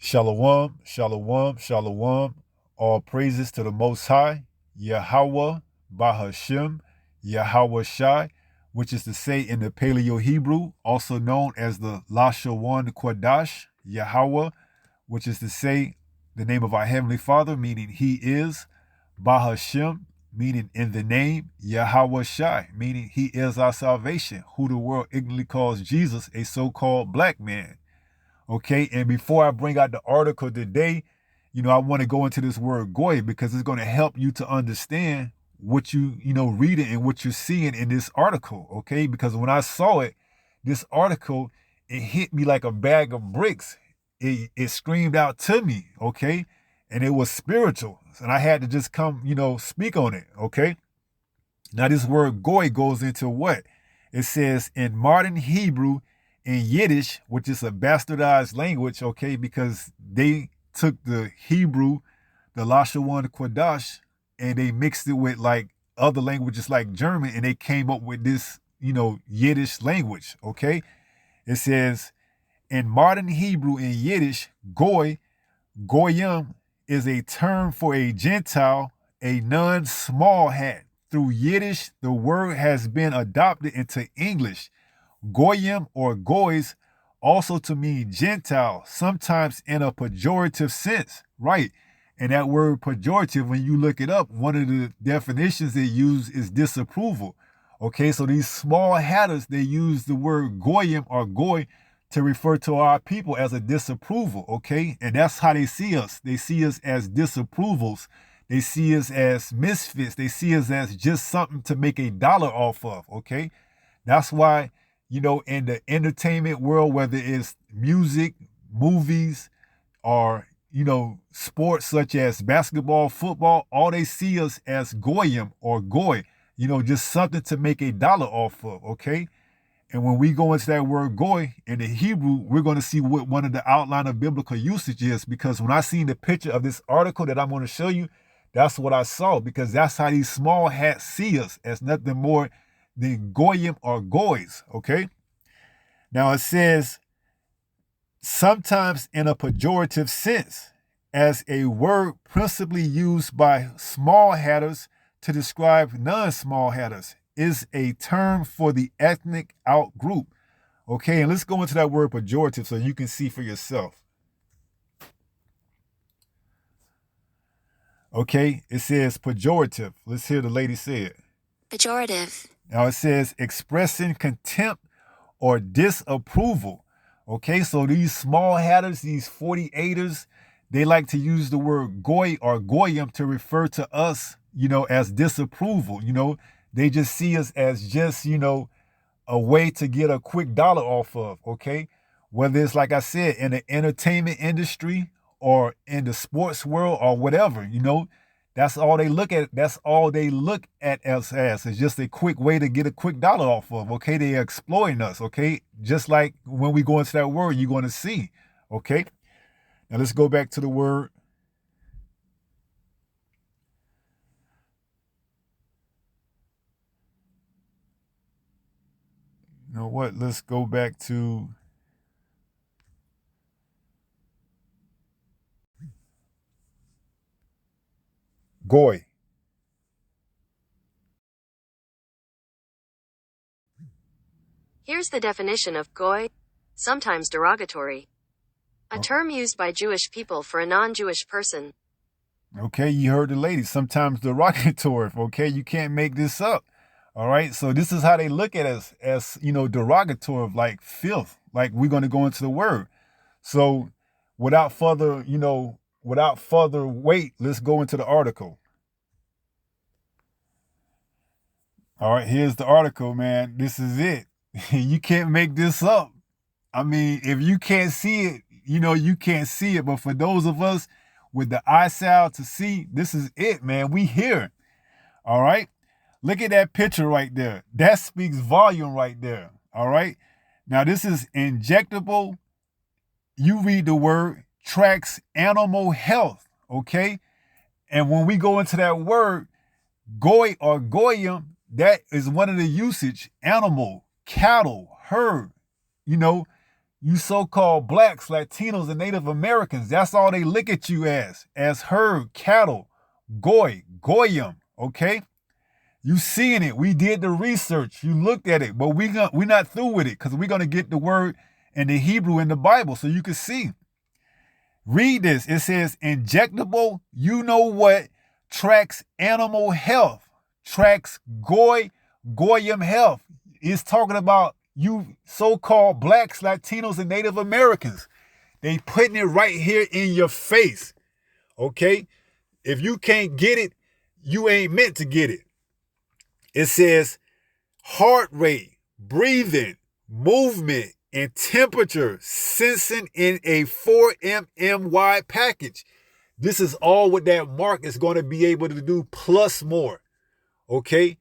Shalom, shalom, shalom. All praises to the Most High, Yahweh, Bahashem, Yahweh Shai, which is to say in the Paleo Hebrew, also known as the Lashawan Quadash, Yahweh, which is to say the name of our Heavenly Father, meaning He is, Bahashem, meaning in the name, Yahweh Shai, meaning He is our salvation, who the world ignorantly calls Jesus, a so-called black man. Okay, and before I bring out the article today, I want to go into this word goy because it's going to help you to understand what reading and what you're seeing in this article. Okay, because when I saw it, this article, it hit me like a bag of bricks. It screamed out to me. Okay, and it was spiritual, and I had to just come, speak on it. Okay, now this word goy goes into what? It says in modern Hebrew, in Yiddish, which is a bastardized language, okay, because they took the Hebrew, the Lashawan Quadash, and they mixed it with like other languages like German, and they came up with this, Yiddish language, okay? It says, in modern Hebrew in Yiddish, goyim, is a term for a Gentile, a non-small hat. Through Yiddish, the word has been adopted into English. Goyim or goys also to mean Gentile, sometimes in a pejorative sense, right? And that word pejorative, when you look it up, one of the definitions they use is disapproval. Okay, so these small hatters, they use the word goyim or goy to refer to our people as a disapproval, okay? And that's how they see us. They see us as disapprovals. They see us as misfits. They see us as just something to make a dollar off of, okay? That's why, in the entertainment world, whether it's music, movies, or, sports such as basketball, football, all they see us as goyim or goy, just something to make a dollar off of, okay? And when we go into that word goy in the Hebrew, we're going to see what one of the outline of biblical usage is, because when I seen the picture of this article that I'm going to show you, that's what I saw, because that's how these small hats see us, as nothing more than goyim or goys, okay? Now it says, sometimes in a pejorative sense, as a word principally used by small hatters to describe non-small hatters, is a term for the ethnic out group. Okay, and let's go into that word pejorative so you can see for yourself. Okay, it says pejorative. Let's hear the lady say it. Pejorative. Now it says expressing contempt or disapproval. Okay, so these small hatters, these 48ers, they like to use the word goy or goyim to refer to us, as disapproval. They just see us as just, a way to get a quick dollar off of, okay? Whether it's, like I said, in the entertainment industry or in the sports world or whatever, that's all they look at. That's all they look at us as. It's just a quick way to get a quick dollar off of, okay? They're exploiting us, okay? Just like when we go into that word, you're going to see, okay? Now let's go back to the word. You know what? Let's go back to goy. Here's the definition of goy, sometimes derogatory. A term used by Jewish people for a non-Jewish person. Okay, you heard the lady. Sometimes derogatory, okay? You can't make this up. All right, so this is how they look at us as, derogatory, like filth. Like we're going to go into the word. So without further wait, let's go into the article. All right, here's the article, man. This is it. You can't make this up. I mean, if you can't see it, you can't see it. But for those of us with the eyesight to see, this is it, man. We here. All right. Look at that picture right there. That speaks volume right there. All right. Now, this is injectable. You read the word, tracks animal health. Okay. And when we go into that word, goy or goyim, that is one of the usage, animal, cattle, herd, You so-called blacks, Latinos, and Native Americans, that's all they look at you as herd, cattle, goyim, okay? You seeing it. We did the research. You looked at it, but we're not through with it because we're going to get the word in the Hebrew in the Bible so you can see. Read this. It says, injectable, you know what, tracks animal health, tracks goyim health. It's talking about you so-called blacks, Latinos, and Native Americans. They putting it right here in your face, okay? If you can't get it, you ain't meant to get it. It says heart rate, breathing, movement, and temperature sensing in a 4 mmY package. This is all what that mark is going to be able to do plus more, okay?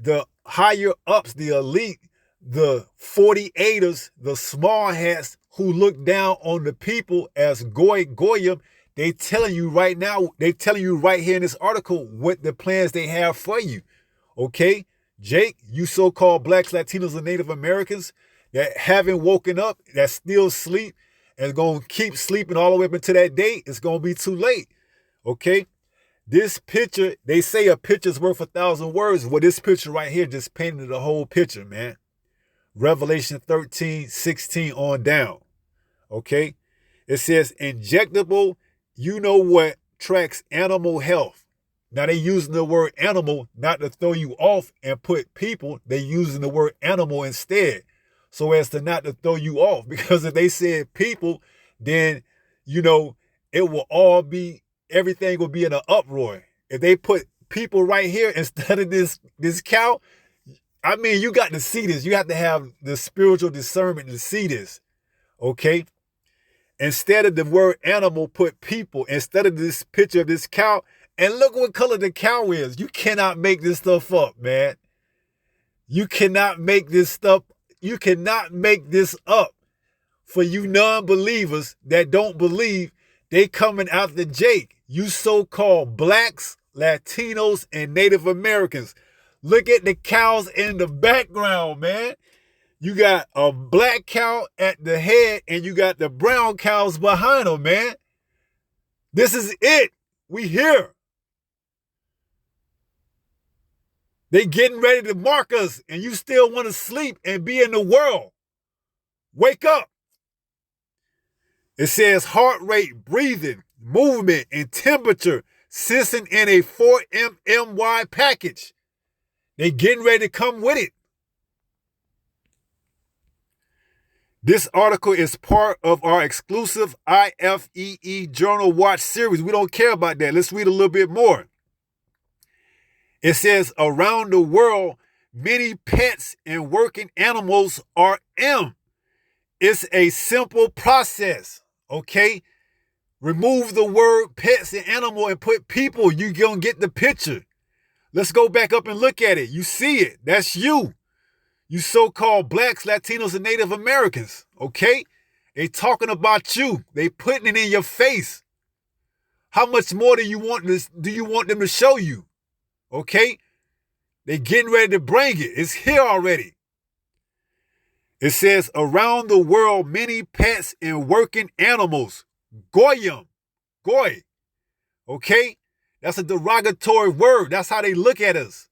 The higher ups, the elite, the 48ers, the small hats who look down on the people as goyim, they telling you right now, they telling you right here in this article what the plans they have for you. Okay, Jake, you so-called blacks, Latinos, and Native Americans that haven't woken up, that still sleep, and going to keep sleeping all the way up until that day, it's going to be too late. Okay, this picture, they say a picture's worth 1,000 words. Well, this picture right here just painted the whole picture, man. Revelation 13:16 on down. Okay, it says injectable, you know what, tracks animal health. Now they using the word animal not to throw you off and put people. They using the word animal instead, so as to not to throw you off. Because if they said people, then it will all be, everything will be in an uproar. If they put people right here instead of this cow, I mean, you got to see this. You have to have the spiritual discernment to see this. Okay. Instead of the word animal, put people. Instead of this picture of this cow. And look what color the cow is. You cannot make this stuff up, man. You cannot make this stuff. You cannot make this up. For you non-believers that don't believe, they coming after Jake. You so-called blacks, Latinos, and Native Americans. Look at the cows in the background, man. You got a black cow at the head and you got the brown cows behind them, man. This is it. We here. They getting ready to mark us and you still want to sleep and be in the world. Wake up. It says heart rate, breathing, movement, and temperature sensing in a 4 mmY package. They getting ready to come with it. This article is part of our exclusive IFEE Journal Watch series. We don't care about that. Let's read a little bit more. It says, around the world, many pets and working animals are M. It's a simple process, okay? Remove the word pets and animal and put people. You're going to get the picture. Let's go back up and look at it. You see it. That's you. You so-called blacks, Latinos, and Native Americans, okay? They talking about you. They putting it in your face. How much more do you want them to show you? Okay? They getting ready to bring it. It's here already. It says, around the world, many pets and working animals. Goyim. Goy. Okay? That's a derogatory word. That's how they look at us.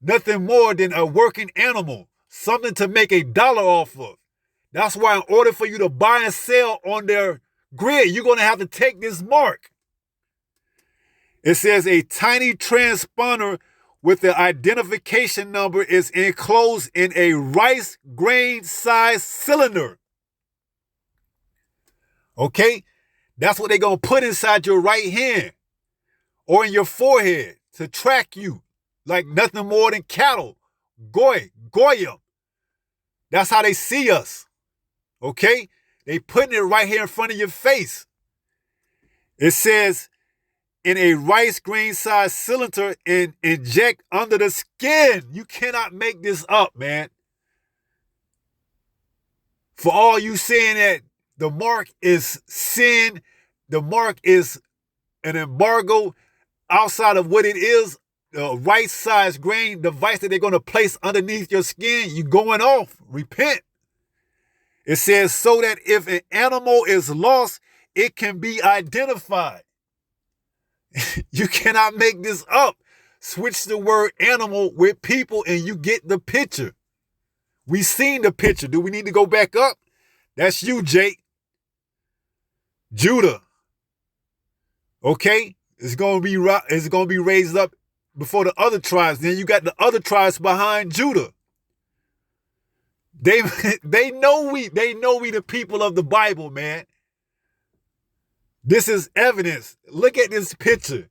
Nothing more than a working animal. Something to make $1 off of. That's why in order for you to buy and sell on their grid, you're going to have to take this mark. It says a tiny transponder with the identification number is enclosed in a rice grain size cylinder. Okay? That's what they're going to put inside your right hand or in your forehead to track you like nothing more than cattle. Goyim. That's how they see us. Okay? They putting it right here in front of your face. It says, in a rice grain size cylinder and inject under the skin. You cannot make this up, man. For all you saying that the mark is sin, the mark is an embargo outside of what it is, the rice size grain device that they're going to place underneath your skin, you going off. Repent. It says, so that if an animal is lost, it can be identified. You cannot make this up. Switch the word animal with people and you get the picture. We seen the picture. Do we need to go back up? That's you, Jake. Judah. Okay? It's gonna be raised up before the other tribes. Then you got the other tribes behind Judah. They know we the people of the Bible, man. This is evidence. Look at this picture.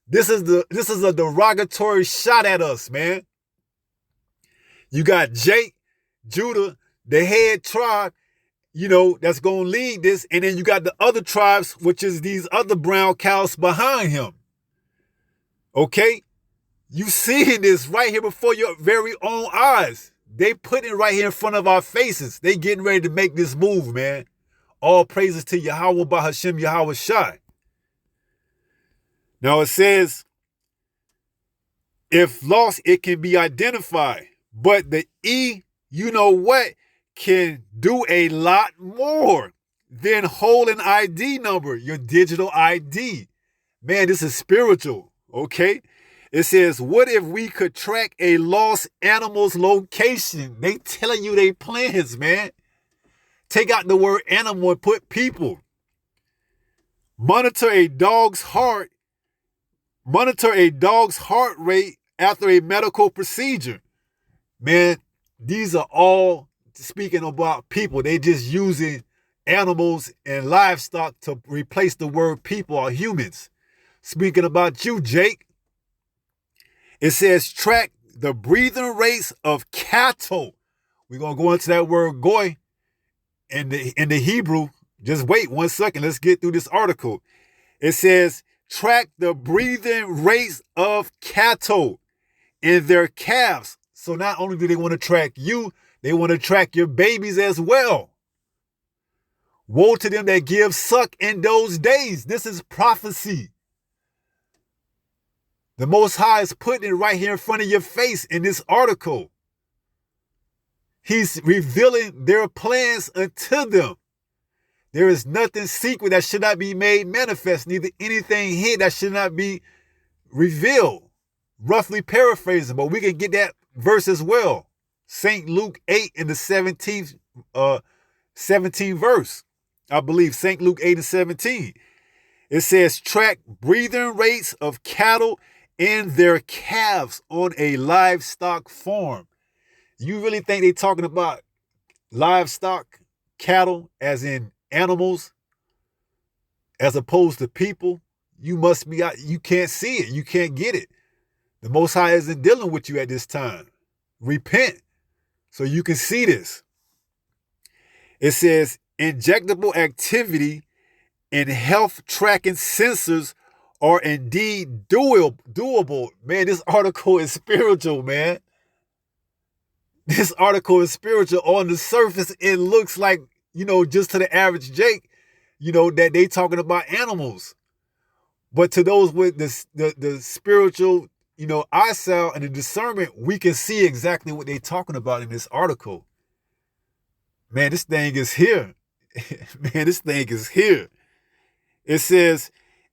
This is a derogatory shot at us, man. You got Jake, Judah, the head tribe, that's going to lead this. And then you got the other tribes, which is these other brown cows behind him. Okay? You seeing this right here before your very own eyes. They put it right here in front of our faces. They getting ready to make this move, man. All praises to Yahweh Bahashem Yahweh Shai. Now it says, if lost, it can be identified. But the E, can do a lot more than hold an ID number, your digital ID. Man, this is spiritual, okay? It says, what if we could track a lost animal's location? They telling you they plans, man. Take out the word animal and put people. Monitor a dog's heart rate after a medical procedure. Man, these are all speaking about people. They just using animals and livestock to replace the word people or humans. Speaking about you, Jake, it says track the breathing rates of cattle. We're going to go into that word goy in the Hebrew. Just wait 1 second. Let's get through this article. It says track the breathing rates of cattle in their calves. So not only do they want to track you, they want to track your babies as well. Woe to them that give suck in those days. This is prophecy. The Most High is putting it right here in front of your face in this article. He's revealing their plans unto them. There is nothing secret that should not be made manifest, neither anything hid that should not be revealed. Roughly paraphrasing, but we can get that verse as well. St. Luke 8 in the 17th verse. I believe St. Luke 8 and 17. It says, track breathing rates of cattle in their calves on a livestock farm. You really think they're talking about livestock, cattle, as in animals, as opposed to people? You must be out. You can't see it. You can't get it. The Most High isn't dealing with you at this time. Repent so you can see this. It says injectable activity and health tracking sensors are indeed doable. Man, this article is spiritual, man. This article is spiritual. On the surface, it looks like, just to the average Jake, that they talking about animals. But to those with the spiritual, eyesight and the discernment, we can see exactly what they're talking about in this article. Man, this thing is here. Man, this thing is here. It says,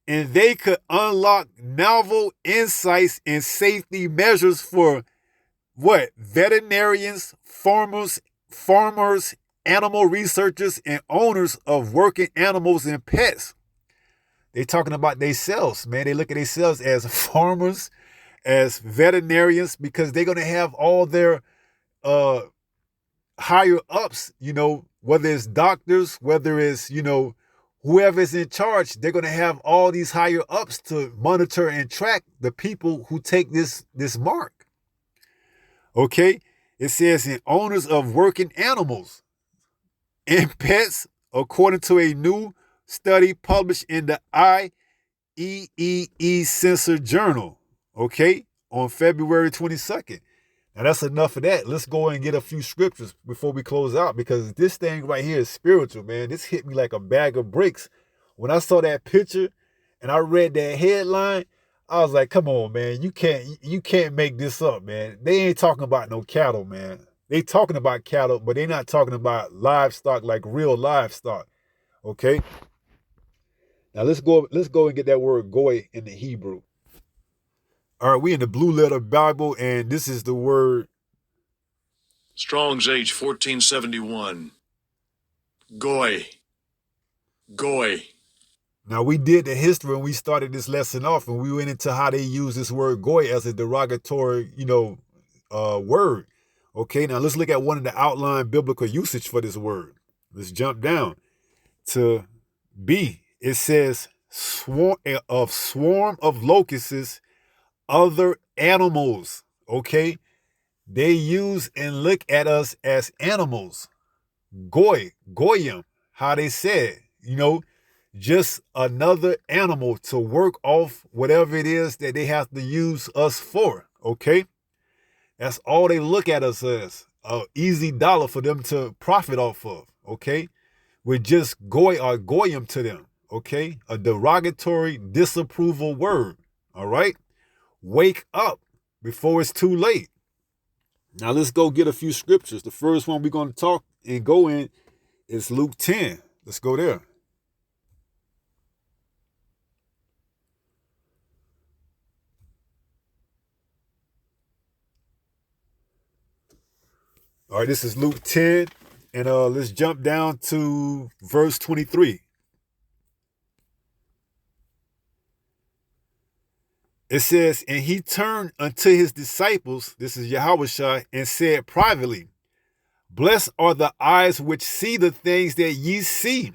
and they could unlock novel insights and safety measures for what? Veterinarians, farmers, animal researchers, and owners of working animals and pets. They're talking about themselves, man. They look at themselves as farmers, as veterinarians, because they're going to have all their higher ups, whether it's doctors, whether it's, whoever's in charge, they're going to have all these higher ups to monitor and track the people who take this mark. Okay? It says, in owners of working animals and pets, according to a new study published in the IEEE Sensor Journal, okay, on February 22nd. Now that's enough of that. Let's go and get a few scriptures before we close out, because this thing right here is spiritual, man. This hit me like a bag of bricks. When I saw that picture and I read that headline, I was like, come on, man. You can't make this up, man. They ain't talking about no cattle, man. They talking about cattle, but they're not talking about livestock like real livestock. Okay. Now let's go and get that word goy in the Hebrew. All right, we in the Blue Letter Bible, and this is the word Strong's H 1471. Goy. Goy. Now, we did the history and we started this lesson off, and we went into how they use this word goy as a derogatory, word. Okay, now let's look at one of the outline biblical usage for this word. Let's jump down to B. It says swarm of locusts, other animals. Okay, they use and look at us as animals. Goyim, how they said, just another animal to work off whatever it is that they have to use us for. Okay, that's all they look at us as, a easy dollar for them to profit off of. Okay, we're just goyim to them. Okay, a derogatory disapproval word. All right, wake up before it's too late. Now let's go get a few scriptures. The first one we're going to talk and go in is Luke 10. Let's go there. All right, this is Luke 10, and let's jump down to verse 23. It says, and he turned unto his disciples, this is Yahushua, and said privately, blessed are the eyes which see the things that ye see.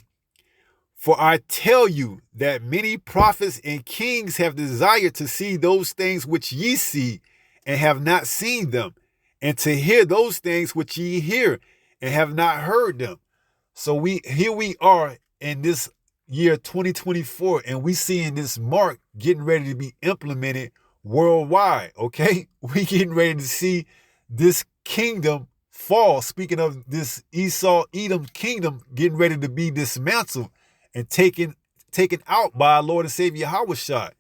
For I tell you that many prophets and kings have desired to see those things which ye see, and have not seen them, and to hear those things which ye hear, and have not heard them. So here we are in this year 2024, and we seeing this mark getting ready to be implemented worldwide. Okay, we getting ready to see this kingdom fall. Speaking of this Esau Edom kingdom getting ready to be dismantled and taken out by our Lord and Savior Yahushua.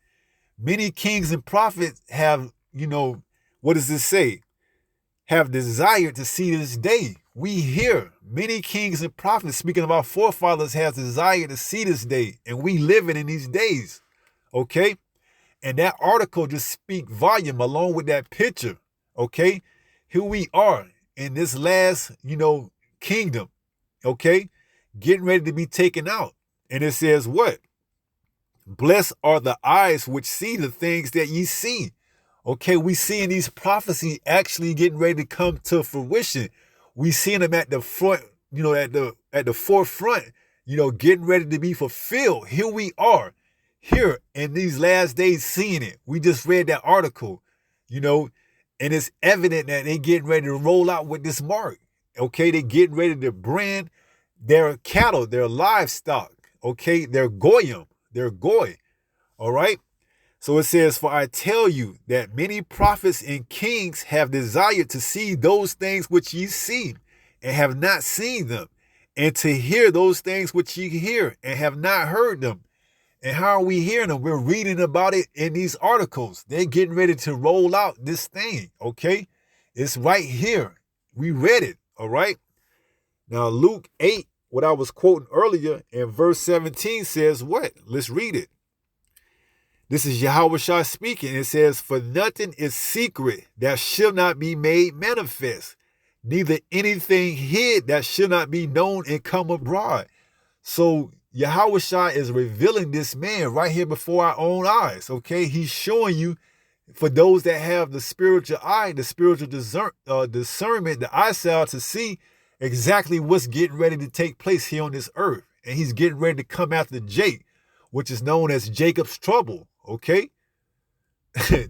Many kings and prophets have, what does this say? Have desired to see this day. We hear many kings and prophets, speaking of our forefathers, have desired to see this day, and we living in these days. Okay, and that article just speak volume along with that picture. Okay, here we are in this last, kingdom. Okay, getting ready to be taken out, and it says what? Blessed are the eyes which see the things that ye see. Okay, we seeing these prophecies actually getting ready to come to fruition. We seeing them at the front, at the forefront, getting ready to be fulfilled. Here we are, here in these last days, seeing it. We just read that article, and it's evident that they getting ready to roll out with this mark. Okay, they getting ready to brand their cattle, their livestock. Okay, they're goyim, they're goy. All right. So it says, for I tell you that many prophets and kings have desired to see those things which ye see, and have not seen them, and to hear those things which ye hear, and have not heard them. And how are we hearing them? We're reading about it in these articles. They're getting ready to roll out this thing, okay? It's right here. We read it, all right? Now, Luke 8, what I was quoting earlier, in verse 17 says what? Let's read it. This is Yahushua speaking. It says, for nothing is secret that shall not be made manifest, neither anything hid that shall not be known and come abroad. So Yahushua is revealing this man right here before our own eyes. Okay, he's showing you, for those that have the spiritual eye, the spiritual discernment, the eyesight to see exactly what's getting ready to take place here on this earth. And he's getting ready to come after Jake, which is known as Jacob's trouble. Okay,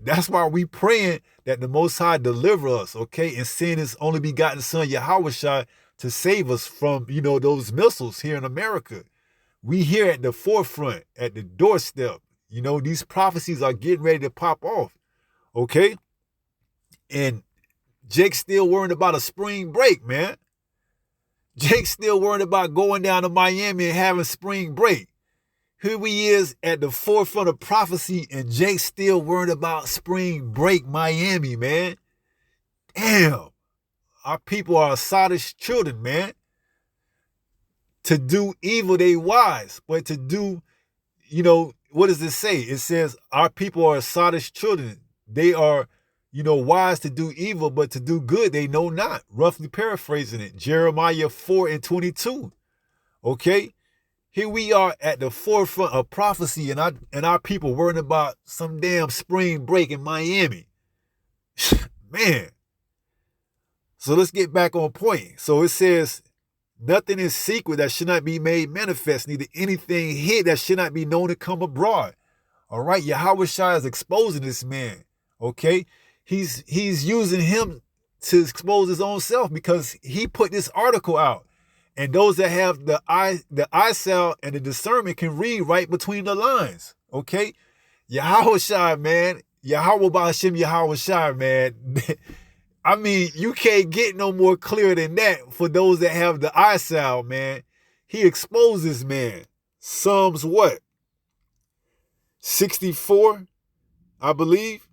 that's why we praying that the Most High deliver us. Okay, and send His only begotten Son Yahushua to save us from those missiles here in America. We here at the forefront, at the doorstep. These prophecies are getting ready to pop off. Okay, and Jake's still worrying about a spring break, man. Jake's still worrying about going down to Miami and having spring break. Here we is at the forefront of prophecy, and Jake's still worried about spring break Miami, man. Damn. Our people are sottish children, man. To do evil, they wise. But to do, what does it say? It says our people are sottish children. They are, wise to do evil, but to do good, they know not. Roughly paraphrasing it. Jeremiah 4:22. Okay? Here we are at the forefront of prophecy, and our people worrying about some damn spring break in Miami. Man. So let's get back on point. So it says, nothing is secret that should not be made manifest, neither anything hid that should not be known to come abroad. All right, Yahweh Shai is exposing this man. Okay, he's using him to expose his own self, because he put this article out, and those that have the eyesight and the discernment can read right between the lines. Okay, Yahweh Shai, man, Yahweh Ba'ashem Yahweh Shai, man. I mean, you can't get no more clear than that for those that have the eyesight, man. He exposes, man. Psalms what? 64, I believe.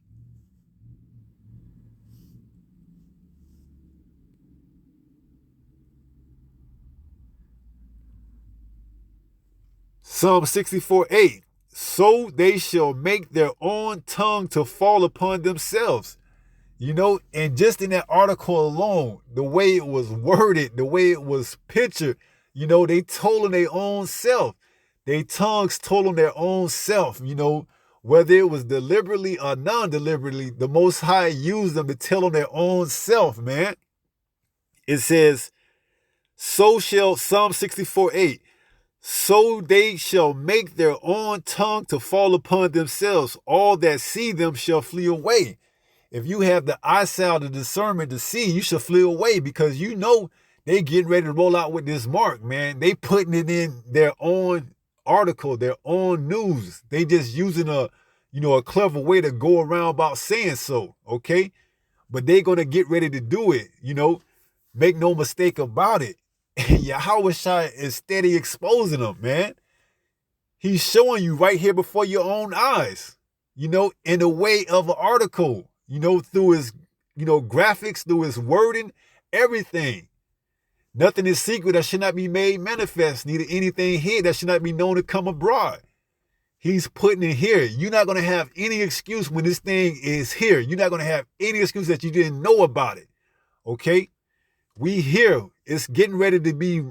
Psalm 64:8. So they shall make their own tongue to fall upon themselves. And just in that article alone, the way it was worded, the way it was pictured, they told on their own self. Their tongues told on their own self, whether it was deliberately or non-deliberately, the Most High used them to tell on their own self, man. It says, Psalm 64:8, so they shall make their own tongue to fall upon themselves. All that see them shall flee away. If you have the eyesight, the discernment to see, you should flee away, because they getting ready to roll out with this mark, man. They putting it in their own article, their own news. They just using a clever way to go around about saying so, okay? But they gonna get ready to do it, Make no mistake about it. Yahweh Shai is steady exposing them, man. He's showing you right here before your own eyes, in the way of an article. Through his, graphics, through his wording, everything. Nothing is secret that should not be made manifest, neither anything hid that should not be known to come abroad. He's putting it here. You're not going to have any excuse when this thing is here. You're not going to have any excuse that you didn't know about it. Okay? We here. It's getting ready to be,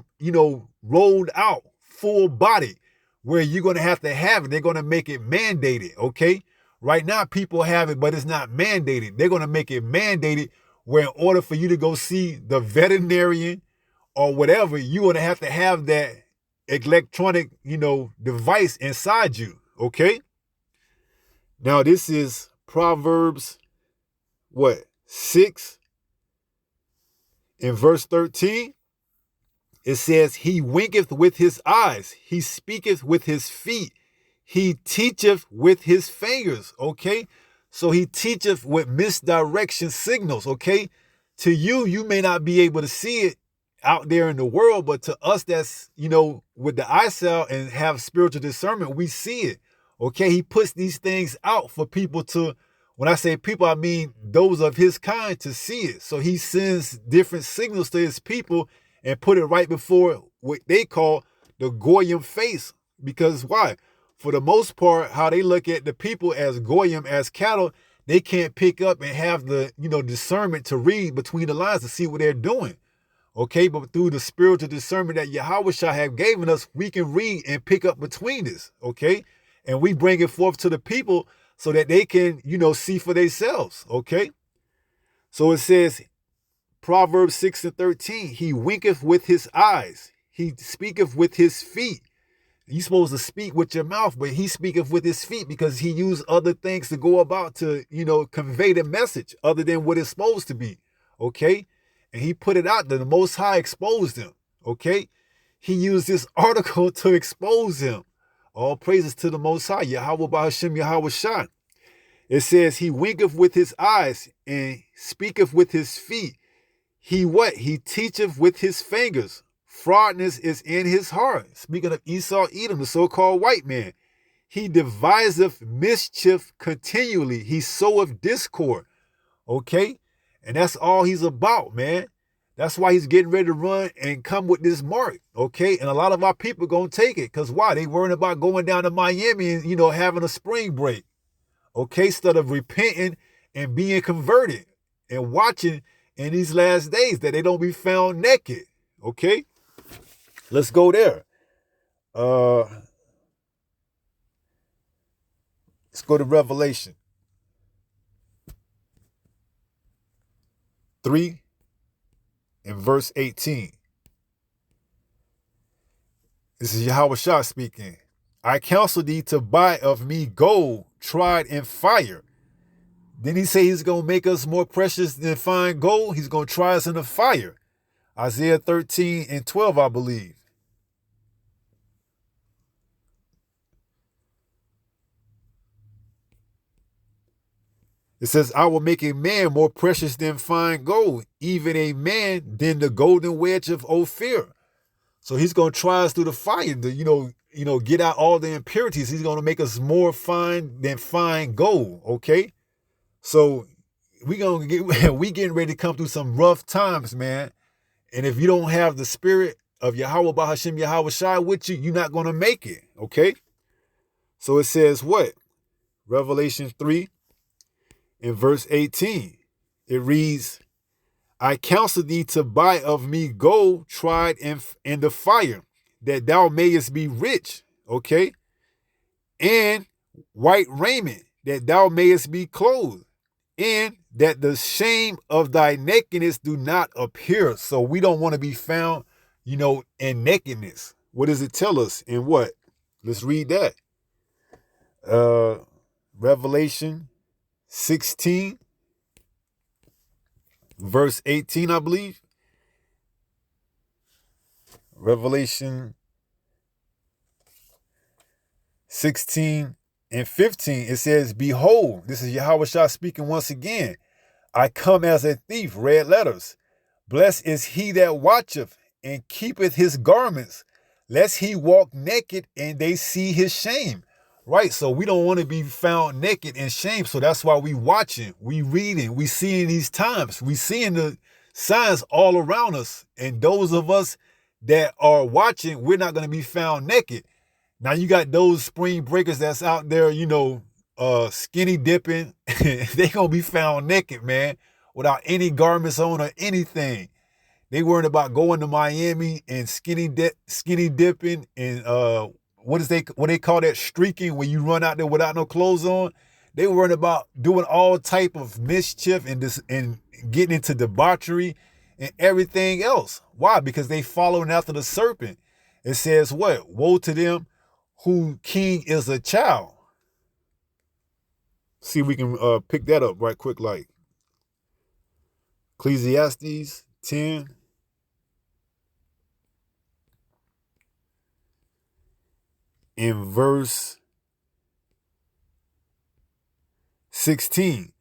rolled out full body, where you're going to have it. They're going to make it mandated. Okay? Right now, people have it, but it's not mandated. They're going to make it mandated, where in order for you to go see the veterinarian or whatever, you're going to have that electronic, device inside you. Okay? Now, this is Proverbs, 6 in verse 13. It says, he winketh with his eyes. He speaketh with his feet. He teacheth with his fingers, okay? So he teacheth with misdirection signals, okay? To you, you may not be able to see it out there in the world, but to us that's, with the eyesight and have spiritual discernment, we see it, okay? He puts these things out for people to, when I say people, I mean those of his kind, to see it. So he sends different signals to his people and put it right before what they call the goyim face. Because why? For the most part, how they look at the people as goyim, as cattle, they can't pick up and have the, discernment to read between the lines to see what they're doing. Okay, but through the spiritual discernment that Yahweh Shai have given us, we can read and pick up between this, okay? And we bring it forth to the people so that they can, see for themselves, okay? So it says, Proverbs 6 and 13, he winketh with his eyes. He speaketh with his feet. You're supposed to speak with your mouth, but he speaketh with his feet, because he used other things to go about to, convey the message other than what it's supposed to be. Okay? And he put it out there. The Most High exposed him. Okay? He used this article to expose him. All praises to the Most High. Yahweh Ba'ashem Yahweh Shai. It says, he winketh with his eyes and speaketh with his feet. He what? He teacheth with his fingers. Fraudness is in his heart. Speaking of Esau, Edom, the so-called white man. He deviseth mischief continually. He soweth discord. Okay? And that's all he's about, man. That's why he's getting ready to run and come with this mark, okay? And a lot of our people going to take it because why? They worrying about going down to Miami and, having a spring break, okay? Instead of repenting and being converted and watching in these last days that they don't be found naked, okay? Let's go there. Let's go to Revelation 3 and verse 18. This is Yahweh Shah speaking. I counsel thee to buy of me gold tried in fire. Didn't he say he's going to make us more precious than fine gold? He's going to try us in the fire. Isaiah 13 and 12, I believe. It says, I will make a man more precious than fine gold, even a man than the golden wedge of Ophir. So he's going to try us through the fire to, get out all the impurities. He's going to make us more fine than fine gold, okay? So we getting ready to come through some rough times, man. And if you don't have the spirit of Yahweh Bahashem Yahweh Shai with you, you're not going to make it, okay? So it says what? Revelation 3 in verse 18. It reads, I counsel thee to buy of me gold tried in the fire, that thou mayest be rich, okay? And white raiment, that thou mayest be clothed, and that the shame of thy nakedness do not appear. So we don't want to be found, in nakedness. What does it tell us? In what? Let's read that. Revelation 16, verse 18, I believe. Revelation 16 and 15, it says, behold, this is Yahweh Shah speaking once again. I come as a thief, red letters. Blessed is he that watcheth and keepeth his garments, lest he walk naked and they see his shame. Right, so we don't want to be found naked and shame. So that's why we watching, we reading, we seeing these times. We seeing the signs all around us. And those of us that are watching, we're not going to be found naked. Now you got those spring breakers that's out there, skinny dipping. They going to be found naked, man, without any garments on or anything. They worried about going to Miami and skinny dipping and what they call that, streaking, when you run out there without no clothes on. They worried about doing all type of mischief and getting into debauchery and everything else. Why? Because they following after the serpent. It says what? Woe to them who king is a child. See if we can pick that up right quick, like Ecclesiastes 10. In verse 16,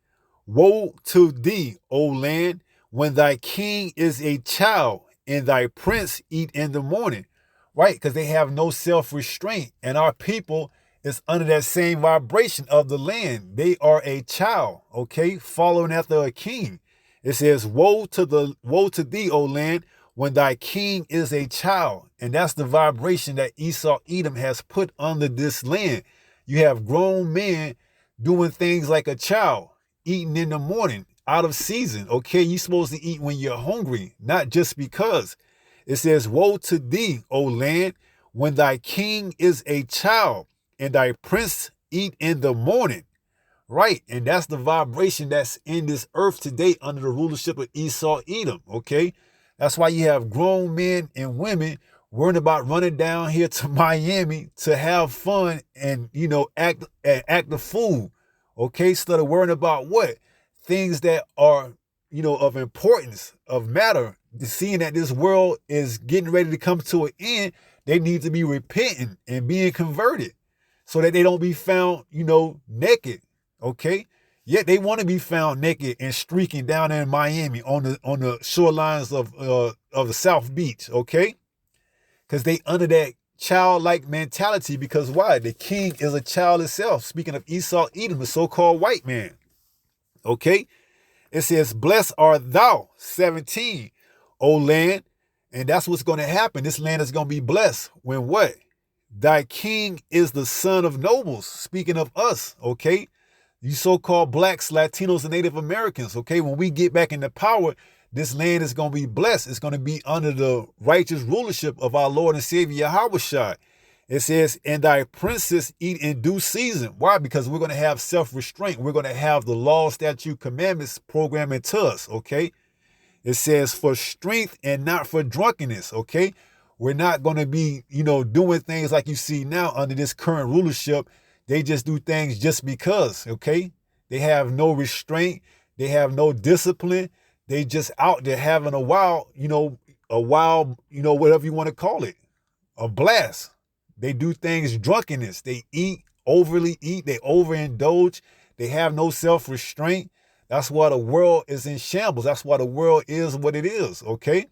woe to thee, O land, when thy king is a child and thy prince eat in the morning. Right? Because they have no self-restraint. And our people is under that same vibration of the land. They are a child, okay, following after a king. It says, woe to thee, O land, when thy king is a child. And that's the vibration that Esau Edom has put under this land. You have grown men doing things like a child, eating in the morning, out of season. Okay, you're supposed to eat when you're hungry, not just because. It says, woe to thee, O land, when thy king is a child, and thy prince eat in the morning. Right, and that's the vibration that's in this earth today under the rulership of Esau Edom, okay? That's why you have grown men and women worrying about running down here to Miami to have fun and, act the fool, okay? Instead of worrying about what? Things that are, of importance, of matter. Seeing that this world is getting ready to come to an end, they need to be repenting and being converted so that they don't be found, naked, okay? Yet they want to be found naked and streaking down in Miami on the shorelines of the South Beach, okay? Because they under that childlike mentality. Because why? The king is a child itself. Speaking of Esau Edom, the so-called white man, okay? It says, blessed art thou, 17, O land. And that's what's going to happen. This land is going to be blessed when what? Thy king is the son of nobles. Speaking of us, okay? You so-called blacks, Latinos, and Native Americans, okay? When we get back into power, this land is going to be blessed. It's going to be under the righteous rulership of our Lord and Savior, Yahushua. It says, and thy princes eat in due season. Why? Because we're going to have self-restraint. We're going to have the law, statute, commandments programmed into us, okay? It says for strength and not for drunkenness, okay? We're not going to be, doing things like you see now under this current rulership. They just do things just because, okay? They have no restraint. They have no discipline. They just out there having a wild, whatever you want to call it, a blast. They do things drunkenness. They overly eat. They overindulge. They have no self-restraint. That's why the world is in shambles. That's why the world is what it is, okay?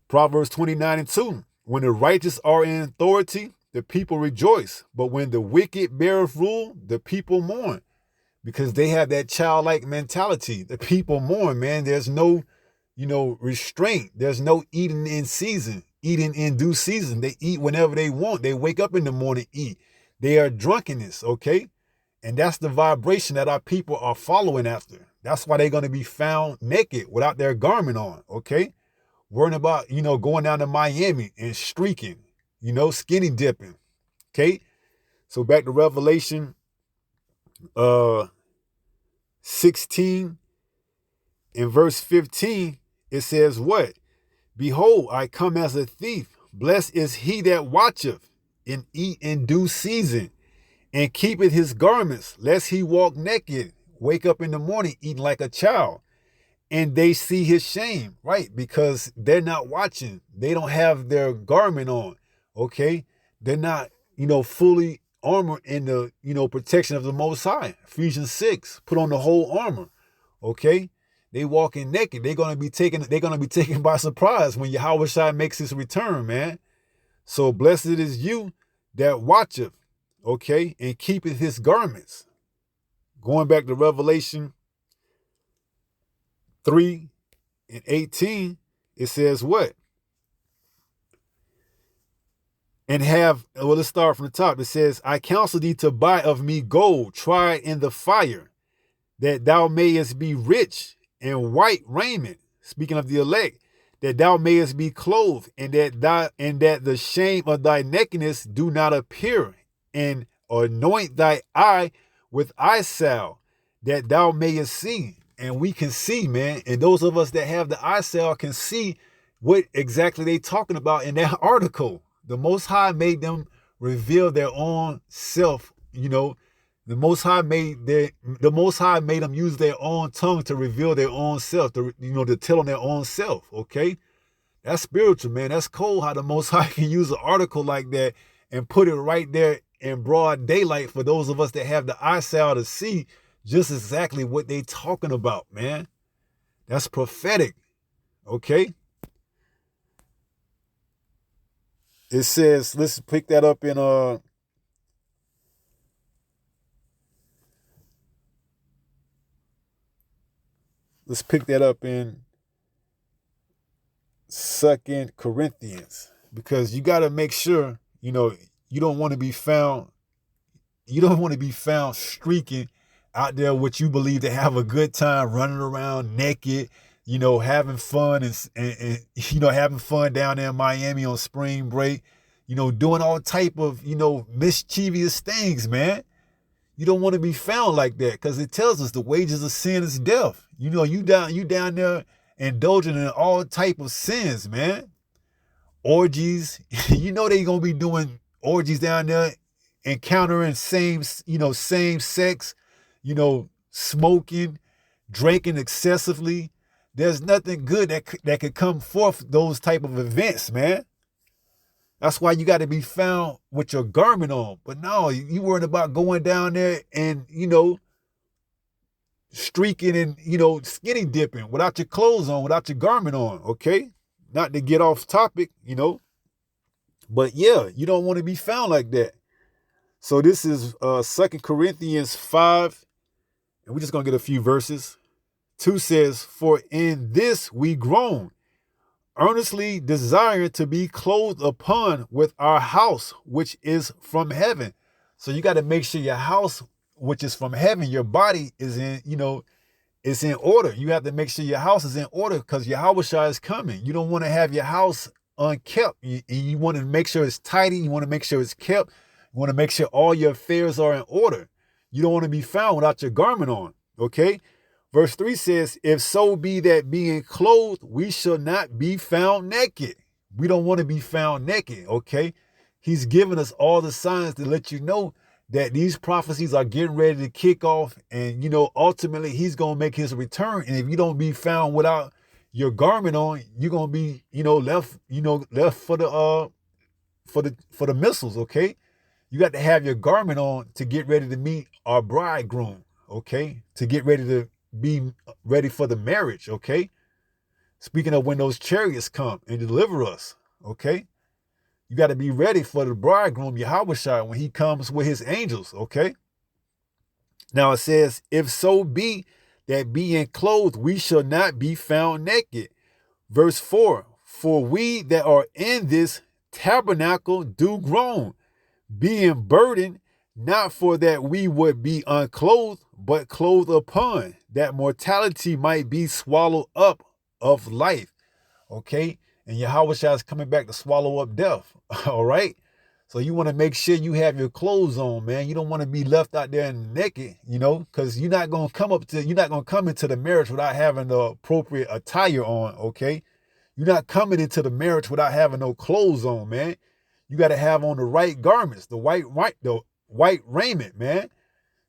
Proverbs 29:2. When the righteous are in authority, the people rejoice. But when the wicked beareth rule, the people mourn. Because they have that childlike mentality. The people mourn, man. There's no, restraint. There's no eating in season, eating in due season. They eat whenever they want. They wake up in the morning, eat. They are drunkenness, okay? And that's the vibration that our people are following after. That's why they're going to be found naked without their garment on, okay? Worrying about, going down to Miami and streaking, skinny dipping, okay? So back to Revelation 16 in verse 15, it says what? Behold, I come as a thief. Blessed is he that watcheth and eat in due season and keepeth his garments, lest he walk naked, wake up in the morning eating like a child, and they see his shame, right? Because they're not watching. They don't have their garment on, okay? They're not, fully armor in the, protection of the Most High. Ephesians 6, put on the whole armor, okay? They walking naked. They're gonna be taken by surprise when Yahushua makes his return, man. So blessed is you that watcheth, okay, and keepeth his garments. Going back to Revelation 3:18, it says what? Let's start from the top. It says, I counsel thee to buy of me gold tried in the fire, that thou mayest be rich, and white raiment, speaking of the elect, that thou mayest be clothed, and that the shame of thy nakedness do not appear, and anoint thy eye with eye salve, that thou mayest see. And we can see, man. And those of us that have the eye salve can see what exactly they talking about in that article. The Most High made them reveal their own self, The Most High made them use their own tongue to reveal their own self, to tell on their own self, okay? That's spiritual, man. That's cold how the Most High can use an article like that and put it right there in broad daylight for those of us that have the eye salve to see just exactly what they talking about, man. That's prophetic, okay? It says, let's pick that up in let's pick that up in 2 Corinthians, because you got to make sure, you don't want to be found streaking out there what you believe to have a good time, running around naked, having fun and having fun down there in Miami on spring break, doing all type of, mischievous things, man. You don't want to be found like that, because it tells us the wages of sin is death. You down there indulging in all type of sins, man. Orgies, they gonna be doing orgies down there, encountering same sex, smoking, drinking excessively. There's nothing good that could come forth those type of events, man. That's why you got to be found with your garment on. But no, you worried about going down there and, streaking and, skinny dipping without your clothes on, without your garment on, okay? Not to get off topic, But yeah, you don't want to be found like that. So this is 2 Corinthians 5, and we're just going to get a few verses. 2 says, "For in this we groan, earnestly desiring to be clothed upon with our house, which is from heaven." So you got to make sure your house, which is from heaven, your body is in, it's in order. You have to make sure your house is in order because Yahushua is coming. You don't want to have your house unkept. You want to make sure it's tidy. You want to make sure it's kept. You want to make sure all your affairs are in order. You don't want to be found without your garment on, okay? Verse 3 says, "If so be that being clothed, we shall not be found naked." We don't want to be found naked, okay? He's giving us all the signs to let you know that these prophecies are getting ready to kick off, and ultimately he's gonna make his return. And if you don't be found without your garment on, you're gonna be left for the missiles. Okay, you got to have your garment on to get ready to meet our bridegroom. Okay, to get ready to be ready for the marriage. Okay, speaking of when those chariots come and deliver us. Okay. You got to be ready for the bridegroom, Yahushua, when he comes with his angels, okay? Now it says, "If so be that being clothed, we shall not be found naked." Verse 4, "For we that are in this tabernacle do groan, being burdened, not for that we would be unclothed, but clothed upon, that mortality might be swallowed up of life." Okay? And Yahushua is coming back to swallow up death. All right? So you want to make sure you have your clothes on, man. You don't want to be left out there naked, because you're not going to come into the marriage without having the appropriate attire on, okay? You're not coming into the marriage without having no clothes on, man. You got to have on the right garments, the white raiment, man.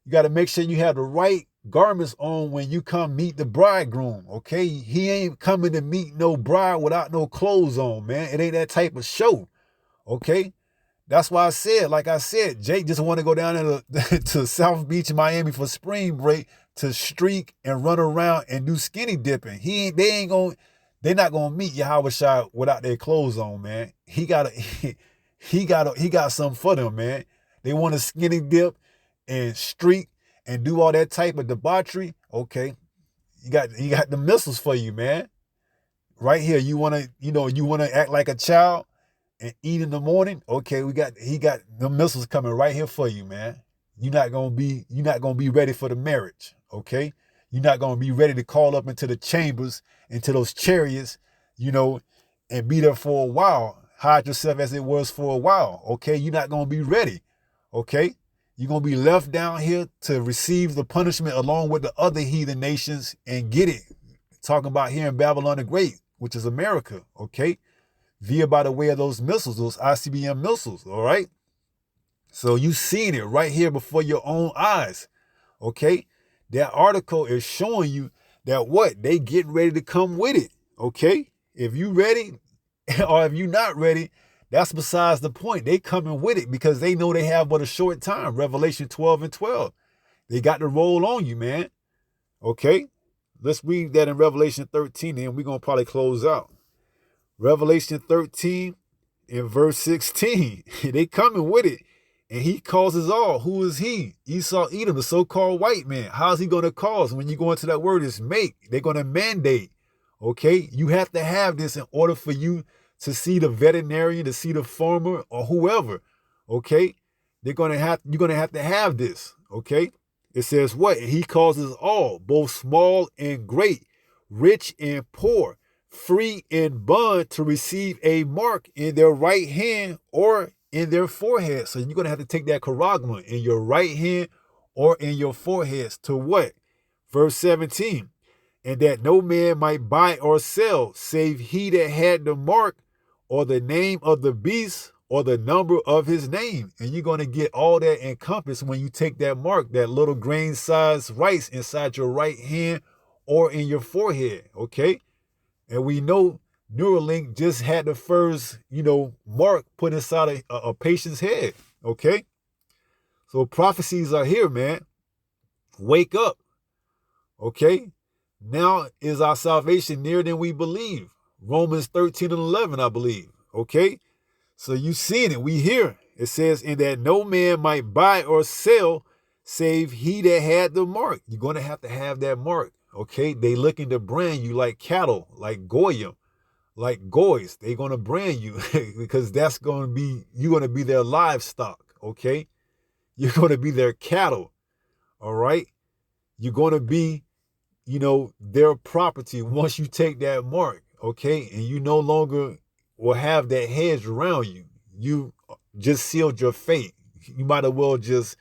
You got to make sure you have the right garments on when you come meet the bridegroom, okay? He ain't coming to meet no bride without no clothes on, man. It ain't that type of show, okay? That's why like I said, Jake just want to go down to South Beach, Miami for spring break to streak and run around and do skinny dipping. They're not gonna meet Yahushua without their clothes on, man. He got something for them, man. They want to skinny dip and streak and do all that type of debauchery. Okay, you got the missiles for you, man. Right here, you wanna act like a child and eat in the morning. Okay, he got the missiles coming right here for you, man. You're not gonna be ready for the marriage. Okay, you're not gonna be ready to call up into the chambers, into those chariots, and be there for a while. Hide yourself as it was for a while. Okay, you're not gonna be ready. Okay. You're going to be left down here to receive the punishment along with the other heathen nations and get it. Talking about here in Babylon the Great, which is America, okay? Via by the way of those missiles, those ICBM missiles, all right? So you seen it right here before your own eyes, okay? That article is showing you that they getting ready to come with it, okay? If you ready or if you not ready, that's besides the point. They coming with it because they know they have but a short time. Revelation 12:12. They got to roll on you, man. Okay? Let's read that in Revelation 13, and we're going to probably close out. Revelation 13 in verse 16. They coming with it. And he causes all. Who is he? Esau Edom, the so-called white man. How's he going to cause? When you go into that word, it's make. They're going to mandate. Okay? You have to have this in order for you to see the veterinarian, to see the farmer, or whoever, okay? You're gonna have to have this, okay? It says what? He causes all, both small and great, rich and poor, free and bond, to receive a mark in their right hand or in their forehead. So you're gonna have to take that charagma in your right hand or in your foreheads to what? Verse 17. And that no man might buy or sell, save he that had the mark or the name of the beast or the number of his name. And you're going to get all that encompassed when you take that mark, that little grain size rice inside your right hand or in your forehead, okay? And we know Neuralink just had the first, mark put inside a patient's head, okay? So prophecies are here, man. Wake up, okay? Now is our salvation nearer than we believe. Romans 13:11, I believe. Okay? So you seeing it. We here. It says, in that no man might buy or sell save he that had the mark. You're going to have that mark, okay? They looking to brand you like cattle, like goyim, like goys. They're going to brand you because that's going to be, you're going to be their livestock, okay? You're going to be their cattle, all right? You're going to be, their property once you take that mark, okay? And you no longer will have that hedge around you. You just sealed your fate. You might as well just,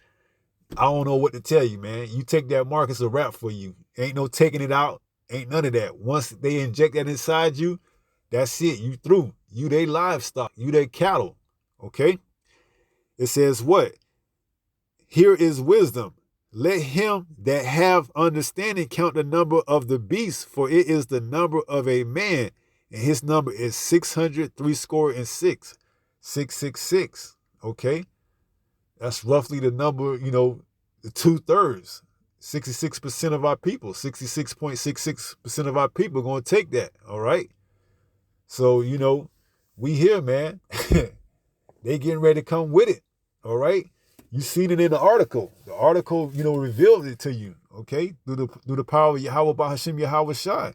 I don't know what to tell you, man. You take that mark, it's a wrap for you. Ain't no taking it out. Ain't none of that. Once they inject that inside you, that's it. You through. You they livestock. You they cattle. Okay? It says what? Here is wisdom. Let him that have understanding count the number of the beast, for it is the number of a man, and his number is 666. 666. Okay? That's roughly the number, the 2/3. 66% of our people, 66.66% of our people are going to take that, all right? So, we here, man. They getting ready to come with it, all right? You seen it in the article. The article, revealed it to you, okay? Through the power of Yahweh Bahashim Yahweh Shai.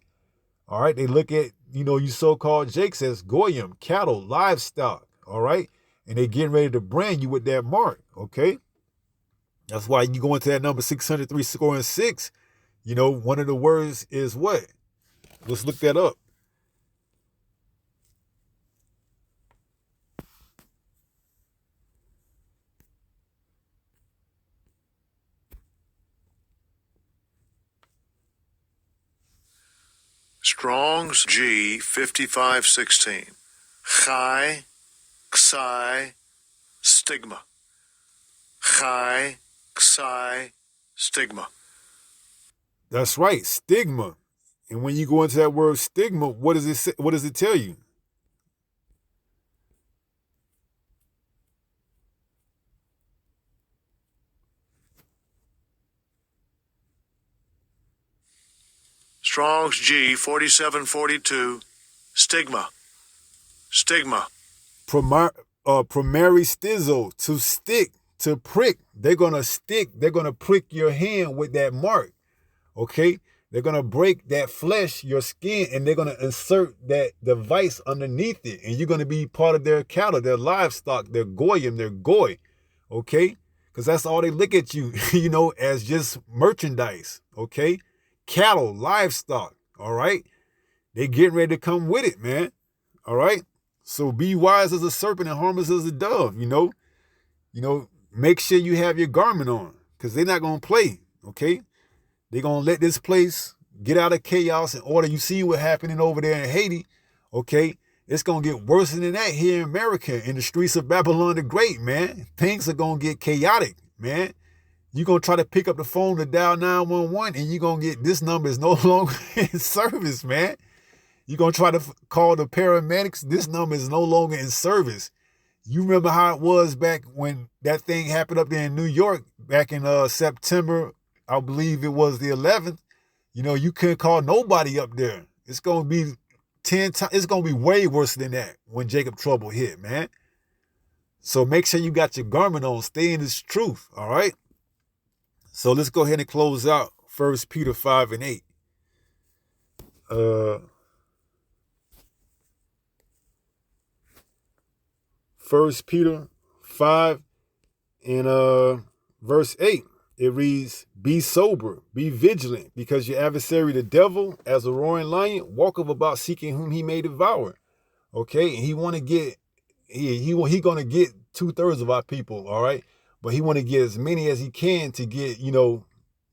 All right, they look at, you so-called Jakes as goyim, cattle, livestock, all right? And they getting ready to brand you with that mark, okay? That's why you go into that number 603 scoring 6. One of the words is what? Let's look that up. Strong's G 5516. Chai, Ksai, stigma. Chai, Ksai, stigma. That's right, stigma. And when you go into that word stigma, what does it say? What does it tell you? Strong's G 4742. Stigma. Stigma. Primary stizo, to stick, to prick. They're going to stick. They're going to prick your hand with that mark, okay? They're going to break that flesh, your skin, and they're going to insert that device underneath it. And you're going to be part of their cattle, their livestock, their goyim, their goy, okay? Because that's all they look at you, as just merchandise, okay? Cattle, livestock, all right? They getting ready to come with it, man, all right? So be wise as a serpent and harmless as a dove, make sure you have your garment on because they're not going to play, okay? They're going to let this place get out of chaos and order. You see what's happening over there in Haiti, okay? It's going to get worse than that here in America, in the streets of Babylon the Great, man. Things are going to get chaotic, man. You're going to try to pick up the phone to dial 911 and you're going to get, this number is no longer in service, man. You're going to try to call the paramedics. This number is no longer in service. You remember how it was back when that thing happened up there in New York back in September, I believe it was the 11th. You couldn't call nobody up there. It's going to be 10 times. It's going to be way worse than that when Jacob trouble hit, man. So make sure you got your garment on. Stay in this truth, all right? So let's go ahead and close out 1 Peter 5 and 8. 1 Peter 5 and verse 8. It reads, be sober, be vigilant, because your adversary, the devil, as a roaring lion, walketh about seeking whom he may devour. Okay, and he want to get, he going to get 2/3 of our people, all right? But he want to get as many as he can to get,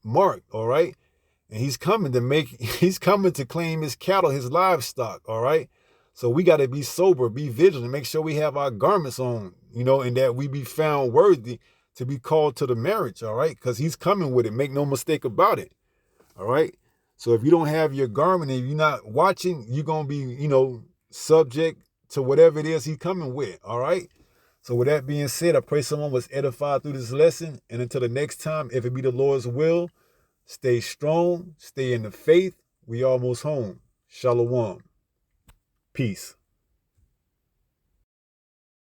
marked, all right? And he's coming to claim his cattle, his livestock, all right? So we got to be sober, be vigilant, make sure we have our garments on, and that we be found worthy to be called to the marriage, all right? Because he's coming with it. Make no mistake about it, all right? So if you don't have your garment and you're not watching, you're going to be, subject to whatever it is he's coming with, all right? So with that being said, I pray someone was edified through this lesson. And until the next time, if it be the Lord's will, stay strong, stay in the faith. We almost home. Shalom. Peace.